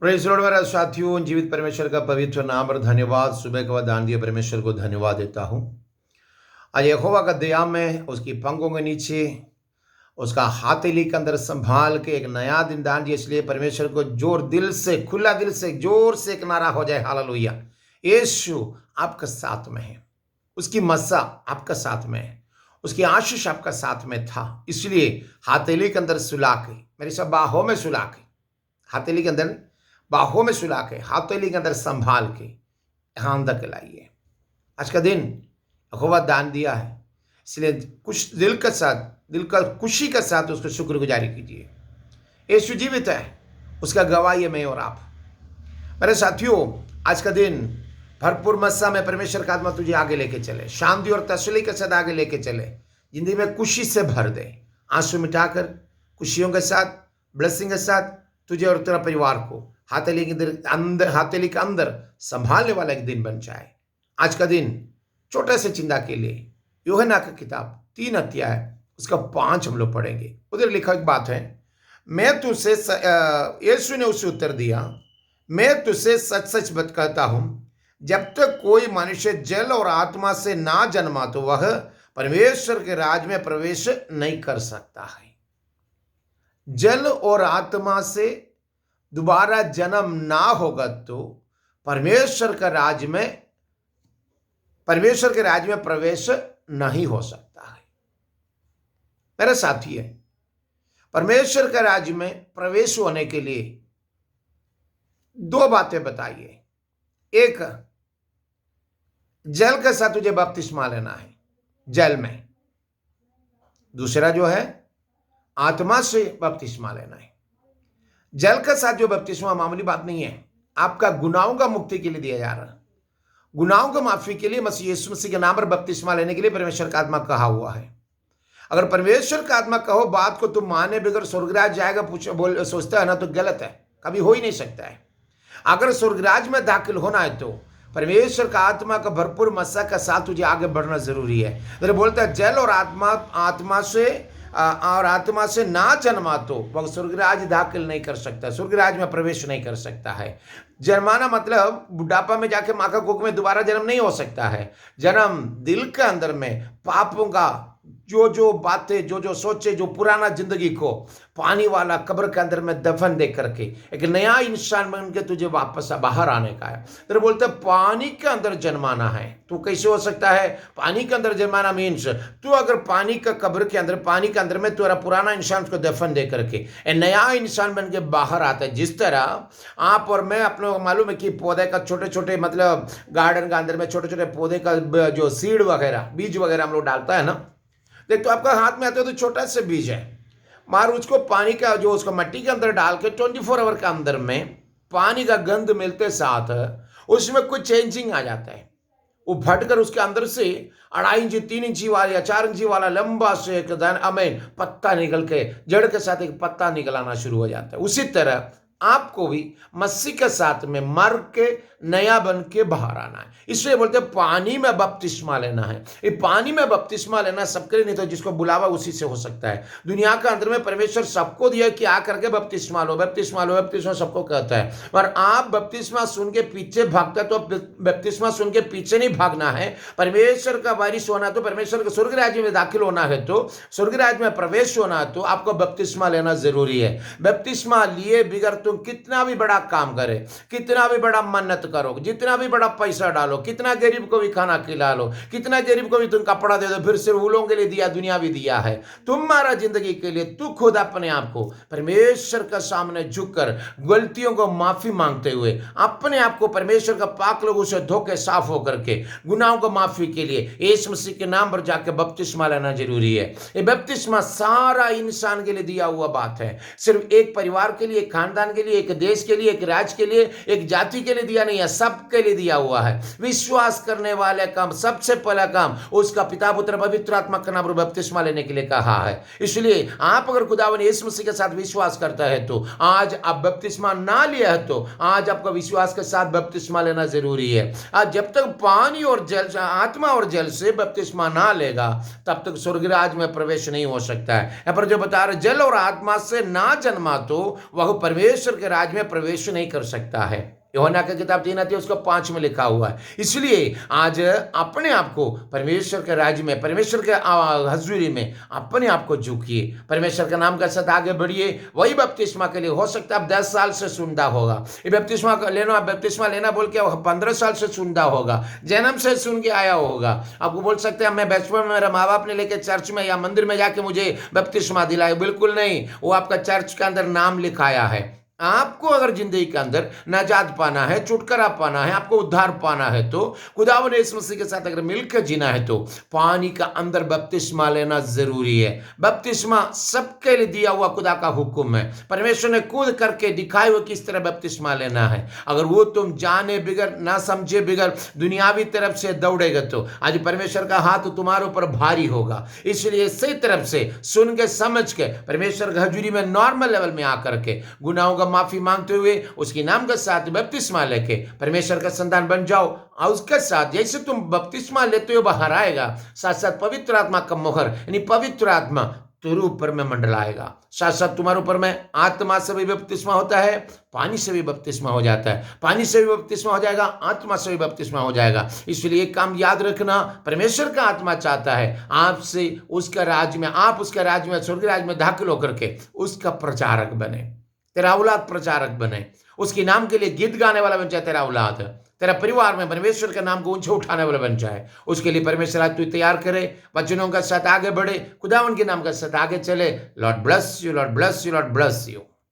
Praise Lord मेरे साथियों, जीवित परमेश्वर का पवित्र नाम और धन्यवाद। सुबह का दान दिए परमेश्वर को धन्यवाद देता हूँ। आज यहोवा का दया में उसकी पंखों के नीचे उसका हाथेली के अंदर संभाल के एक नया दिन दान दिया, इसलिए परमेश्वर को जोर दिल से, खुला दिल से, जोर से एक नारा हो जाए, हालेलुया। यीशु आपका साथ में है, उसकी मस्सा आपका साथ में है, उसकी आशीष आपका साथ में था, इसलिए हाथेली के अंदर सुला के, मेरी सब बाहों में सुला के, हाथेली के अंदर बाहों में सुला के, हाथेली के अंदर संभाल के यहाँ तक लाइए। आज का दिन यहोवा दान दिया है, इसलिए कुछ दिल के साथ, दिल का खुशी के साथ उसको शुक्रगुजारी कीजिए। यीशु जीवित है, उसका गवाही है मैं और आप। मेरे साथियों, आज का दिन भरपूर मस्सा में परमेश्वर का आत्मा तुझे आगे लेके चले, शांति और तसल्ली के साथ आगे लेके चले, जिंदगी में खुशी से भर दे, आंसू मिटाकर खुशियों के साथ, ब्लेसिंग के साथ तुझे और तेरा परिवार को हाथेली के अंदर संभालने वाला एक दिन बन जाए। आज का दिन छोटे से चिंता के लिए यूहन्ना की किताब 3 अध्याय उसका 5 हम लोग पढ़ेंगे। उधर लिखा एक बात है, मैं तुझसे, यीशु ने उसे उत्तर दिया, मैं तुझसे सच सच कहता हूं, जब तक कोई मनुष्य जल और आत्मा से ना जन्मा तो वह परमेश्वर के राज में प्रवेश नहीं कर सकता है। जल और आत्मा से दोबारा जन्म ना होगा तो परमेश्वर के राज में प्रवेश नहीं हो सकता है। मेरे साथी है, परमेश्वर के राज्य में प्रवेश होने के लिए 2 बातें बताइए। एक, जल के साथ तुझे बपतिस्मा लेना है, जल में। दूसरा जो है, आत्मा से बपतिस्मा लेना है। जल के साथ जो बपतिस्मा मामूली बात नहीं है, आपका गुनाहों का मुक्ति के लिए दिया जा रहा है। गुनाहों को माफी के लिए यीशु मसीह के नाम पर बपतिस्मा लेने के लिए परमेश्वर का आत्मा कहा हुआ है। अगर परमेश्वर का आत्मा कहो बात को तुम माने बगैर स्वर्गराज जाएगा सोचता है ना, तो गलत है, कभी हो ही नहीं सकता है। अगर स्वर्गराज में दाखिल होना है तो परमेश्वर का आत्मा का भरपूर मस्सा के साथ तुझे आगे बढ़ना जरूरी है। तो बोलता है जल और आत्मा से ना जन्मा तो वह स्वर्गराज दाखिल नहीं कर सकता, स्वर्गराज में प्रवेश नहीं कर सकता है। जन्माना मतलब बुढ़ापा में जाके माँ का कोख में दोबारा जन्म नहीं हो सकता है। जन्म दिल के अंदर में पापों का जो बातें, जो सोचे, जो पुराना जिंदगी को पानी वाला कब्र के अंदर में दफन दे करके एक नया इंसान बन के तुझे वापस बाहर आने का है। तो बोलते पानी के अंदर जन्माना है। तो कैसे हो सकता है पानी के अंदर जन्माना? मीन्स तू अगर पानी का कब्र के अंदर, पानी के अंदर में तेरा पुराना इंसान को दफन दे करके एक नया इंसान बन के बाहर आता है। जिस तरह आप और मैं, अपने मालूम है कि पौधे का छोटे छोटे, मतलब गार्डन के अंदर में छोटे छोटे पौधे का जो सीड वगैरह, बीज वगैरह हम लोग डालता है ना, देख तो आपका हाथ में आता है तो छोटा सा बीज है, मार उसको पानी का जो उसको मट्टी के अंदर डाल के 24 आवर के अंदर में पानी का गंध मिलते साथ उसमें कुछ चेंजिंग आ जाता है। वो फटकर उसके अंदर से 2.5 इंची 3 इंची वाला या 4 इंची वाला लंबा से एक पत्ता निकल के, जड़ के साथ एक पत्ता निकलाना शुरू हो जाता है। उसी तरह आपको भी मसीह के साथ में मर के नया बन के बाहर आना है। इसलिए बोलते हैं पानी में बपतिस्मा लेना है। ये पानी में बपतिस्मा लेना सबके लिए नहीं, तो जिसको बुलावा उसी से हो सकता है। दुनिया के अंदर में परमेश्वर सबको दिया कि आ करके बपतिस्मा लो, बपतिस्मा लो, बपतिस्मा सबको कहता है। पर आप बपतिस्मा सुन के पीछे भागता, तो बपतिस्मा सुन के पीछे नहीं भागना है। परमेश्वर का वारिस होना, तो परमेश्वर के स्वर्ग राज्य में दाखिल होना है, तो स्वर्ग राज्य में प्रवेश होना है, तो आपको बपतिस्मा लेना जरूरी है। बपतिस्मा लिए बिगड़ तुम कितना भी बड़ा काम करे, कितना भी बड़ा मन्नत करो, जितना भी बड़ा पैसा डालो, कितना गरीब को भी खाना खिला लो, कितना गरीब को भी तुम कपड़ा दे दो, फिर सिर्फ उलों के लिए दिया, दुनिया भी दिया है तुम्हारा जिंदगी के लिए, तू खुद अपने आप को परमेश्वर के सामने झुककर गलतियों को माफी मांगते हुए अपने आप को परमेश्वर का पाक लोगों से धोके साफ होकर के गुनाहों को माफी के लिए यीशु मसीह के नाम पर जाके बपतिस्मा लेना जरूरी है। ये बपतिस्मा सारा इंसान के लिए दिया हुआ बात है, सिर्फ एक परिवार के लिए, एक खानदान के लिए, एक देश के लिए, एक राज्य के लिए, एक जाति के लिए दिया नहीं है, सबके लिए दिया हुआ है। विश्वास करने वाले काम, सबसे पहला काम उसका पिता पुत्र पवित्र आत्मा का नाम बपतिस्मा लेने के लिए कहा है। इसलिए आप अगर खुदावन यीशु मसीह के साथ विश्वास करता है तो आज आप बपतिस्मा ना लिया है, तो आज आपका विश्वास के साथ बपतिस्मा लेना जरूरी है। आज जब तक पानी और जल, आत्मा और जल से बपतिस्मा ना लेगा, तब तक स्वर्गराज में प्रवेश नहीं हो सकता है। पर जो बता रहे जल और आत्मा से ना जन्मा तो वह परमेश्वर परमेश्वर के राज में प्रवेश नहीं कर सकता है। यूहन्ना की किताब 3 उसको 5 में लिखा हुआ है। इसलिए आज अपने आप को परमेश्वर के राज्य में, परमेश्वर के हजूरी में अपने आप को झुकिए, परमेश्वर के नाम के साथ आगे बढ़िए। वही बपतिस्मा के लिए हो सकता है आप 10 साल से सुनता होगा, ये बपतिस्मा लेना बोल के 15 साल से सुनता होगा, जन्म से सुन के आया होगा। आपको बोल सकते हैं मैं बचपन में मेरे माँ बाप ने लेके चर्च में या मंदिर में जाके मुझे बपतिस्मा दिलाया, बिल्कुल नहीं। वो आपका चर्च के अंदर नाम लिखाया है। आपको अगर जिंदगी के अंदर नजात पाना है, छुटकारा पाना है, आपको उद्धार पाना है, तो खुदावंद यीशु मसीह के साथ अगर मिलकर जीना है तो पानी का अंदर बपतिस्मा लेना जरूरी है। बपतिस्मा सबके लिए दिया हुआ खुदा का हुक्म है। परमेश्वर ने खुद करके दिखाए हुए किस तरह बपतिस्मा लेना है। अगर वो तुम जाने बिगर, ना समझे बिगर दुनियावी तरफ से दौड़ेगा तो आज परमेश्वर का हाथ तुम्हारे ऊपर भारी होगा। इसलिए सही तरफ से सुन के समझ के परमेश्वर की हजूरी में नॉर्मल लेवल में आकर के गुनाहों का माफी मांगते हुए उसके नाम के साथ बपतिस्मा लेके परमेश्वर का संतान बन जाओ। और उसके साथ जैसे तुम बपतिस्मा लेते हो बाहर आएगा, साथ साथ पवित्र आत्मा का मोहर यानी पवित्र आत्मा तेरे ऊपर में मंडलाएगा। साथ साथ तुम्हारे ऊपर में आत्मा से भी बपतिस्मा होता है, पानी से भी बपतिस्मा हो जाता है। पानी से भी बपतिस्मा हो जाएगा, आत्मा से भी बपतिस्मा हो जाएगा। इसलिए एक काम याद रखना, परमेश्वर का आत्मा चाहता है आपसे उसका राज्य में, आप उसके राज्य में, स्वर्ग राज्य में दाखिल होकर के उसका प्रचारक बने, तेरा औलाद प्रचारक बने, उसके नाम के लिए गीत गाने वाला बन जाए। तेरा औलाद तेरा परिवार में परमेश्वर के नाम को ऊंचे उठाने वाला बन जाए। उसके लिए परमेश्वर आज तू तैयार करे, वचनों का साथ आगे बढ़े, खुदावन के नाम का साथ आगे चले। Lord bless you, Lord bless you, Lord bless you.